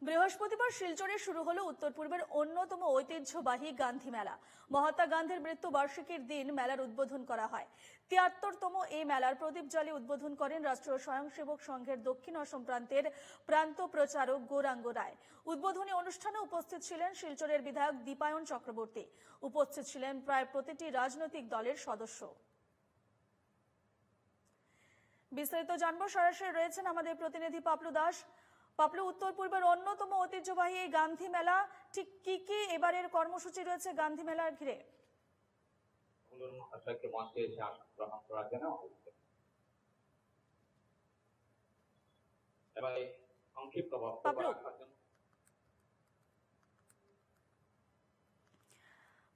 বৃহস্পতিবার শিলচরে শুরু হলো উত্তর পূর্বের অন্যতম ঐতিহ্যবাহী গান্ধী মেলা। মহাত্মা গান্ধীর মৃত্যু বার্ষিকীর দিন মেলার উদ্বোধন করা হয়। ৭৩তম এই মেলার প্রদীপ জ্বালি উদ্বোধন করেন রাষ্ট্রীয় স্বয়ংসেবক সংঘের দক্ষিণ অসম প্রান্তের প্রান্ত প্রচারক গৌরাঙ্গ রায়। উদ্বোধনী অনুষ্ঠানে উপস্থিত ছিলেন শিলচরের বিধায়ক দীপায়ন চক্রবর্তী। উপস্থিত ছিলেন প্রায় প্রতিটি রাজনৈতিক দলের সদস্য। বিস্তারিত জানবো, সরাসরি রয়েছেন আমাদের প্রতিনিধি পাপলু দাস। পাপলু, উত্তর পূর্বের অন্যতম ঐতিহ্যবাহী এই গান্ধী মেলা, ঠিক কি কি এবারের কর্মসূচি রয়েছে গান্ধী মেলার ঘিরে?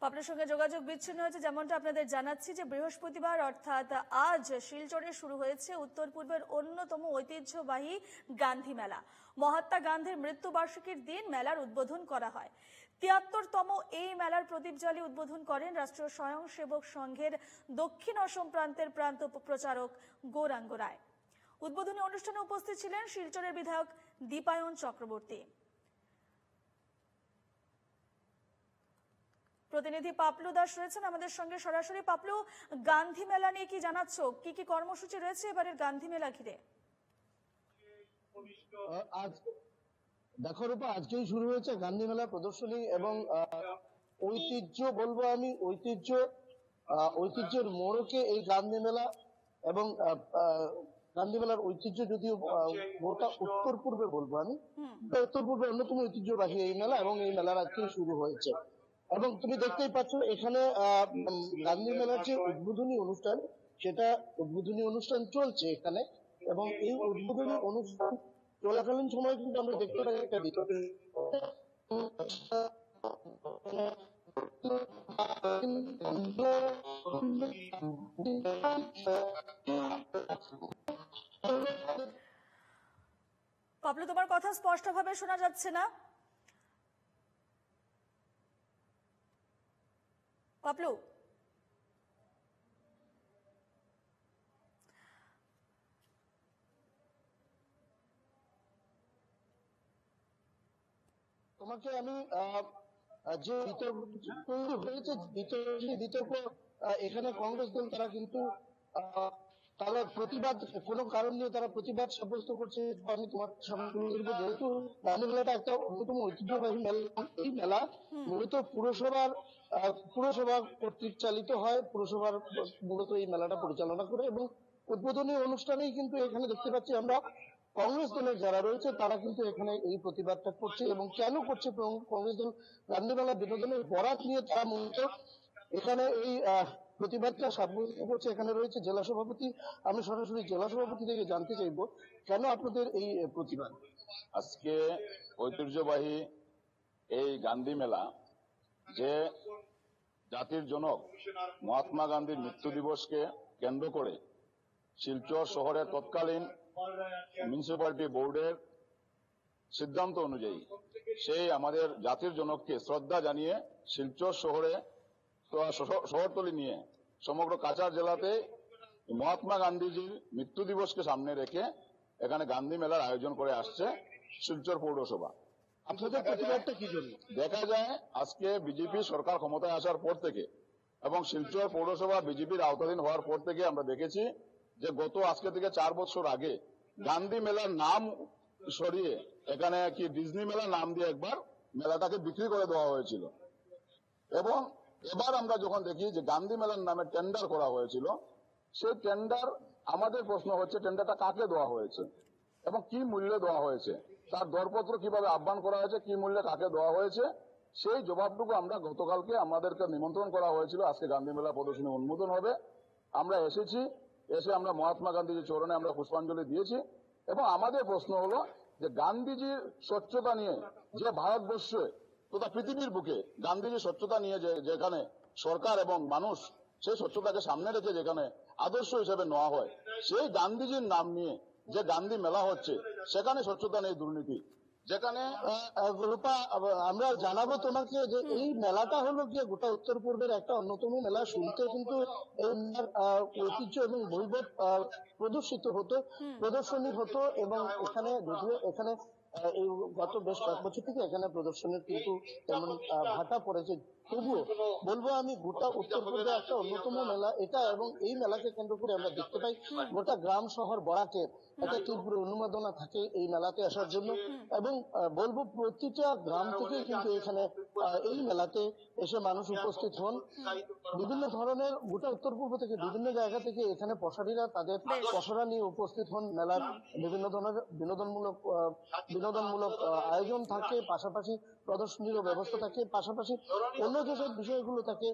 পাপলুর সঙ্গে যোগাযোগ বিচ্ছিন্ন হয়েছে। যেমনটা আপনাদের জানাচ্ছি যে বৃহস্পতিবার অর্থাৎ আজ শিলচরে শুরু হয়েছে উত্তর পূর্বের অন্যতম ঐতিহ্যবাহী গান্ধী মেলা। মহাত্মা গান্ধীর মৃত্যুবার্ষিকীর দিন মেলার উদ্বোধন করা হয়। ৭৩তম এই মেলার প্রদীপ জ্বালি উদ্বোধন করেন রাষ্ট্রীয় স্বয়ংসেবক সংঘের দক্ষিণ অসম প্রান্তের প্রান্ত প্রচারক গৌরাঙ্গ রায়। উদ্বোধনী অনুষ্ঠানে উপস্থিত ছিলেন শিলচরের বিধায়ক দীপায়ন চক্রবর্তী। প্রতিনিধি পাপলু দাস রয়েছেন আমাদের সঙ্গে সরাসরি। পাপলু, গান্ধী মেলা নিয়ে কি জানাচ্ছ? কি কি কর্মসূচি রয়েছে এবারের গান্ধী মেলা ঘিরে? আজ দেখো রূপা, আজকেই শুরু হয়েছে গান্ধী মেলা প্রদর্শনী এবং ঐতিহ্য বলবো আমি, ঐতিহ্যের মোড়কে এই গান্ধী মেলা এবং গান্ধী মেলার ঐতিহ্য যদিও গোটা উত্তর পূর্বে বলবো আমি, উত্তর পূর্বে অন্যতম ঐতিহ্যবাহী এই মেলা এবং এই মেলার আজকেই শুরু হয়েছে। এবং তুমি দেখতেই পাচ্ছ এখানে গান্ধী মেলার যে উদ্বোধনী অনুষ্ঠান, সেটা উদ্বোধনী অনুষ্ঠান চলছে এখানে। এবং এই উদ্বোধনী অনুষ্ঠান চলাকালীন সময় কিন্তু আমরা দেখতে পাই একটা বিতর্ক। পাপলু, তোমার কথা স্পষ্টভাবে শোনা যাচ্ছে না। পাপলু, তোমাকে আমি যে বিতর্ক তৈরি হয়েছে, বিতর্ক এখানে কংগ্রেস দল তারা কিন্তু তারা প্রতিবাদ, কোনো কারণ নিয়ে তারা প্রতিবাদ সাব্যস্ত করছে। আমি তোমার সামনে তুলে ধরবো, যেহেতু গান্ধী মেলাটা একটা অন্যতম ঐতিহ্যবাহী মেলা। এই মেলা মূলত পুরসভা কর্তৃক চালিত হয়। পুরসভার মূলত এই মেলাটা পরিচালনা করে এবং উদ্বোধনী অনুষ্ঠানেই কিন্তু এখানে দেখতে পাচ্ছি আমরা কংগ্রেস দলের যারা রয়েছে তারা কিন্তু এখানে এই প্রতিবাদটা করছে। এবং কেন করছে কংগ্রেস দল? গান্ধী মেলা বিনোদনের বরাত নিয়ে তারা মূলত এখানে এই প্রতিবাদটা সাব্যস্ত করছে। এখানে রয়েছে জেলা সভাপতি, আমি সরাসরি জেলা সভাপতি থেকে জানতে চাইবো কেন আপনাদের এই প্রতিবাদ? আজকে ঐতিহ্যবাহী এই গান্ধী মেলা, যে জাতির জনক মহাত্মা গান্ধীর মৃত্যু দিবসকে কেন্দ্র করে শিলচর শহরের তৎকালীন মিউনিসিপ্যালিটি বোর্ডের সিদ্ধান্ত অনুযায়ী সেই আমাদের জাতির জনককে শ্রদ্ধা জানিয়ে শিলচর শহরতলি নিয়ে সমগ্র কাছাড় জেলাতে মহাত্মা গান্ধীজির মৃত্যু দিবসকে সামনে রেখে এখানে গান্ধী মেলার আয়োজন করে আসছে শিলচর পৌরসভা। আপনাদের প্রতিবাদটা কি জন্য? দেখা যায় আজকে বিজেপি সরকার ক্ষমতায় আসার পর থেকে এবং শিলচর পৌরসভা বিজেপির আওতাধীন হওয়ার পর থেকে আমরা দেখেছি যে গত আজকে থেকে 4 বছর আগে গান্ধী মেলার নাম সরিয়ে এখানে কি ডিজনি মেলার নাম দিয়ে একবার মেলাটাকে বিক্রি করে দেওয়া হয়েছিল। এবং এবার আমরা যখন দেখি যে গান্ধী মেলার নামে টেন্ডার করা হয়েছিল, সেই টেন্ডার, আমাদের প্রশ্ন হচ্ছে টেন্ডারটা কাকে দেওয়া হয়েছে এবং কি মূল্যে দেওয়া হয়েছে, তার দরপত্র কিভাবে আহ্বান করা হয়েছে, কি মূল্যে কাকে দেওয়া হয়েছে, সেই জবাবটুকু আমরা গতকালকে আমাদেরকে নিমন্ত্রণ করা হয়েছিল। আজকে গান্ধী মেলা প্রদর্শনী উন্মোদন হবে, আমরা এসেছি। এসে আমরা মহাত্মা গান্ধীজির চরণে আমরা পুষ্পাঞ্জলি দিয়েছি। এবং আমাদের প্রশ্ন হলো যে গান্ধীজির স্বচ্ছতা নিয়ে যে ভারতবর্ষে তথা পৃথিবীর বুকে গান্ধীজির স্বচ্ছতা নিয়ে যেখানে সরকার এবং মানুষ সেই স্বচ্ছতাকে সামনে রেখে যেখানে আদর্শ হিসেবে নেওয়া হয়, সেই গান্ধীজির নাম নিয়ে যে গান্ধী মেলা হচ্ছে সেখানে স্বচ্ছতা নেই, দুর্নীতি। যেখানে রূপা, আমরা জানাবো তোমাকে যে এই মেলাটা হলো গিয়ে গোটা উত্তর পূর্বের একটা অন্যতম মেলা। শুনতে কিন্তু এই ঐতিহ্য এবং বৈভব প্রদর্শনী হতো এবং এখানে যদিও এখানে এই গত বেশ কয়েক বছর থেকে এখানে প্রদর্শনের কিন্তু তেমন ভাটা পড়েছে। তবুও বলবো আমি গোটা উত্তরপূর্বে একটা অন্যতম মেলা এটা, এবং এই মেলাকে কেন্দ্র করে আমরা দেখতে পাই গোটা গ্রাম শহর বরাকে একটা তীব্র অনুমোদনা থাকে এই মেলাতে আসার জন্য। এবং বলবো প্রতিটা গ্রাম থেকে কিন্তু এখানে এই মেলাতে এসে মানুষ উপস্থিত হন। বিভিন্ন ধরনের গোটা উত্তর পূর্ব থেকে বিভিন্ন জায়গা থেকে এখানে পশারীরা তাদের পসরা নিয়ে উপস্থিত হন। মেলার বিভিন্ন ধরনের বিনোদনমূলক আয়োজন থাকে, পাশাপাশি প্রদর্শনীর ব্যবস্থা থাকে, পাশাপাশি অন্য যেসব বিষয়গুলো থাকে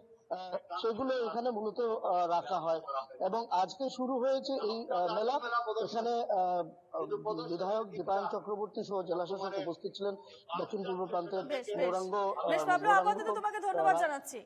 সেগুলো এখানে মূলত রাখা হয়। এবং আজকে শুরু হয়েছে এই মেলা। এখানে বিধায়ক দীপায়ন চক্রবর্তী সহ জেলাশাসক উপস্থিত ছিলেন। দক্ষিণ পূর্ব প্রান্তের বেশ গৌরাঙ্গ বেশ পাবলু, আপাতত তোমাকে ধন্যবাদ জানাচ্ছি।